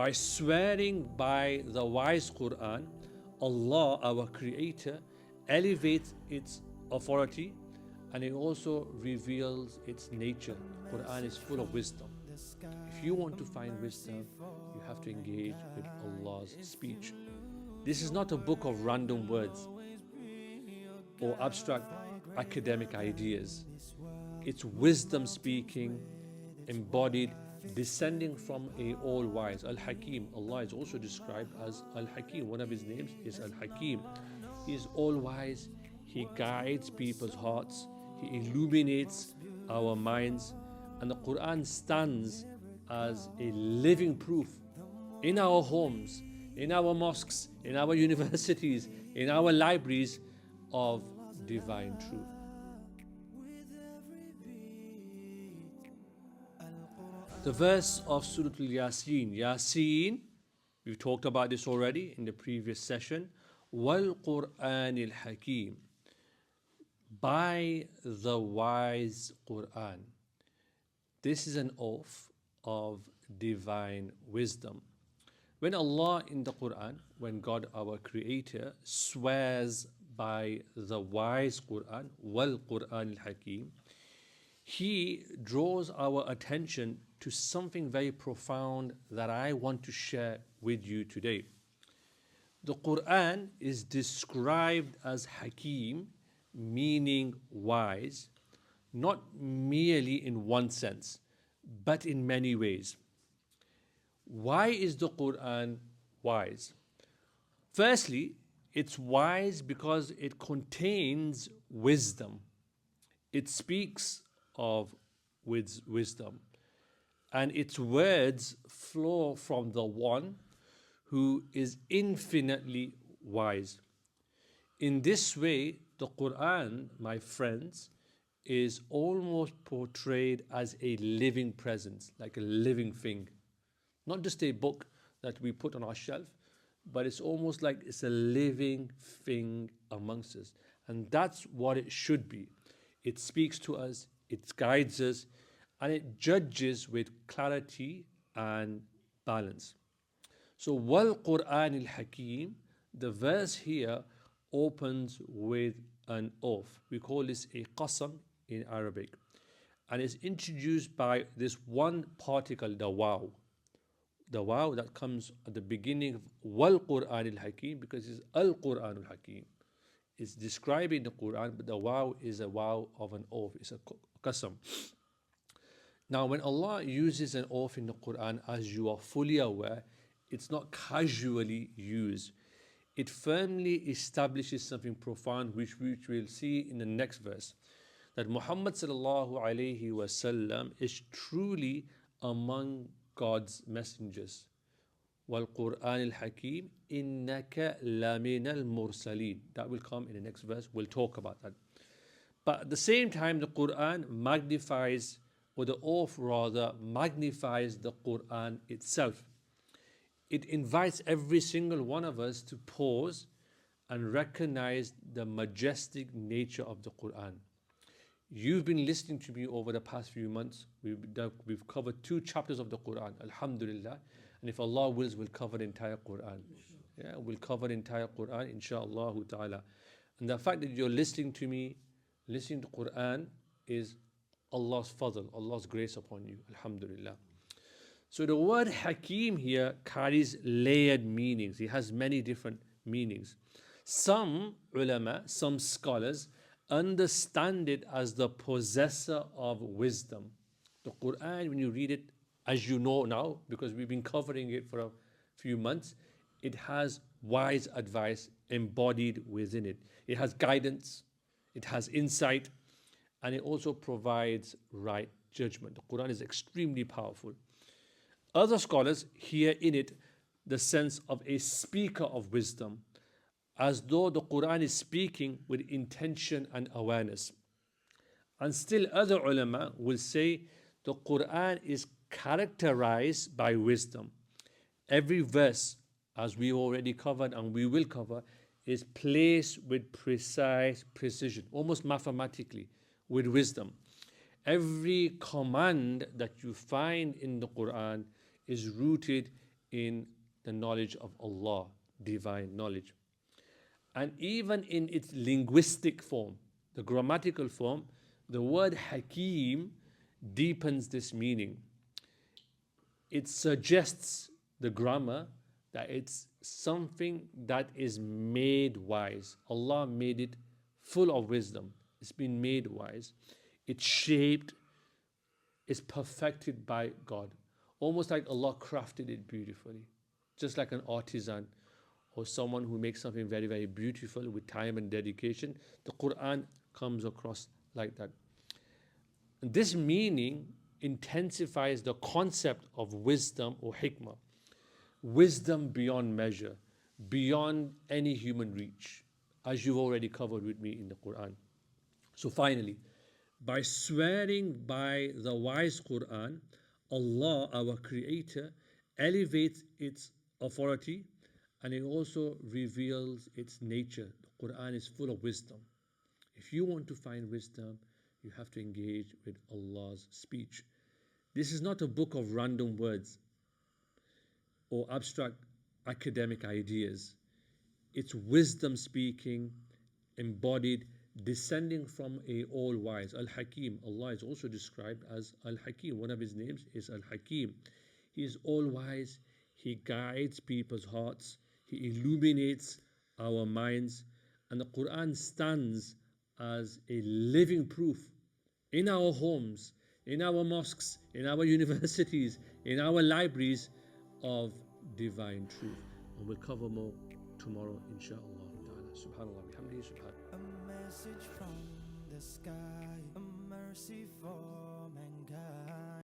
By swearing by the Wise Qur'an, Allah, our Creator, elevates its authority and it also reveals its nature. The Qur'an is full of wisdom. If you want to find wisdom, you have to engage with Allah's speech. This is not a book of random words or abstract academic ideas. It's wisdom speaking, embodied, descending from a all-wise. Al-Ḥakīm. Allah is also described as Al-Ḥakīm. One of his names is Al-Ḥakīm. He is all-wise. He guides people's hearts. He illuminates our minds. And the Qur'an stands as a living proof in our homes, in our mosques, in our universities, in our libraries of divine truth. The verse of Surah al-Yāsīn. Yāsīn, we've talked about this already in the previous session. Wal-Qur'an al-Ḥakīm. By the Wise Qur'an. This is an oath of divine wisdom. When Allah in the Qur'an, when God our Creator swears by the Wise Qur'an, Wal-Qur'an al-Ḥakīm, He draws our attention to something very profound that I want to share with you today. The Qur'an is described as Hakim, meaning wise, not merely in one sense, but in many ways. Why is the Qur'an wise? Firstly, it's wise because it contains wisdom. It speaks of wisdom, and its words flow from the one who is infinitely wise. In this way, the Qur'an, my friends, is almost portrayed as a living presence, like a living thing. Not just a book that we put on our shelf, but it's almost like it's a living thing amongst us. And that's what it should be. It speaks to us, it guides us, and it judges with clarity and balance. So, Wal Qur'an al-Ḥakīm, the verse here opens with an oath. We call this a Qasam in Arabic. And it's introduced by this one particle, the waw. The waw that comes at the beginning of Wal Qur'an al-Ḥakīm, because it's al-Qur'an al-Ḥakīm. It's describing the Qur'an, but the waw is a waw of an oath. It's a Qasam. Now, when Allah uses an oath in the Qur'an, as you are fully aware, it's not casually used. It firmly establishes something profound, which we'll see in the next verse, that Muhammad sallallahu alayhi wasallam is truly among God's messengers. Wal Qur'an al-Ḥakīm, innaka lamin al-mursaleen. That will come in the next verse. We'll talk about that. But at the same time, the Qur'an magnifies, or the oath rather, magnifies the Qur'an itself. It invites every single one of us to pause and recognize the majestic nature of the Qur'an. You've been listening to me over the past few months. We've covered 2 chapters of the Qur'an, alhamdulillah. And if Allah wills, we'll cover the entire Qur'an. Yeah, we'll cover the entire Qur'an, inshaAllah ta'ala. And the fact that you're listening to me, listening to Qur'an, is Allah's Faḍl, Allah's grace upon you, alhamdulillah. So the word Hakim here carries layered meanings. It has many different meanings. Some ulama, some scholars, understand it as the possessor of wisdom. The Qur'an, when you read it, as you know now, because we've been covering it for a few months, it has wise advice embodied within it. It has guidance, it has insight, and it also provides right judgment. The Qur'an is extremely powerful. Other scholars hear in it the sense of a speaker of wisdom, as though the Qur'an is speaking with intention and awareness. And still other ulama will say the Qur'an is characterized by wisdom. Every verse, as we already covered and we will cover, is placed with precise precision, almost mathematically, with wisdom. Every command that you find in the Qur'an is rooted in the knowledge of Allah, divine knowledge. And even in its linguistic form, the grammatical form, the word Hakim deepens this meaning. It suggests the grammar that it's something that is made wise. Allah made it full of wisdom. It's been made wise. It's shaped, it's perfected by God. Almost like Allah crafted it beautifully. Just like an artisan or someone who makes something very, very beautiful with time and dedication. The Qur'an comes across like that. And this meaning intensifies the concept of wisdom or hikmah. Wisdom beyond measure, beyond any human reach, as you've already covered with me in the Qur'an. So finally, by swearing by the wise Qur'an, Allah, our Creator, elevates its authority and it also reveals its nature. The Qur'an is full of wisdom. If you want to find wisdom, you have to engage with Allah's speech. This is not a book of random words or abstract academic ideas. It's wisdom speaking, embodied, descending from a all-wise. Al-Ḥakīm, Allah is also described as Al-Ḥakīm. One of his names is Al-Ḥakīm. He is all-wise. He guides people's hearts. He illuminates our minds. And the Qur'an stands as a living proof in our homes, in our mosques, in our universities, in our libraries of divine truth. And we'll cover more tomorrow, inshallah. Subhanallah, bihamdihi, subhanallah. A message from the sky, a mercy for mankind.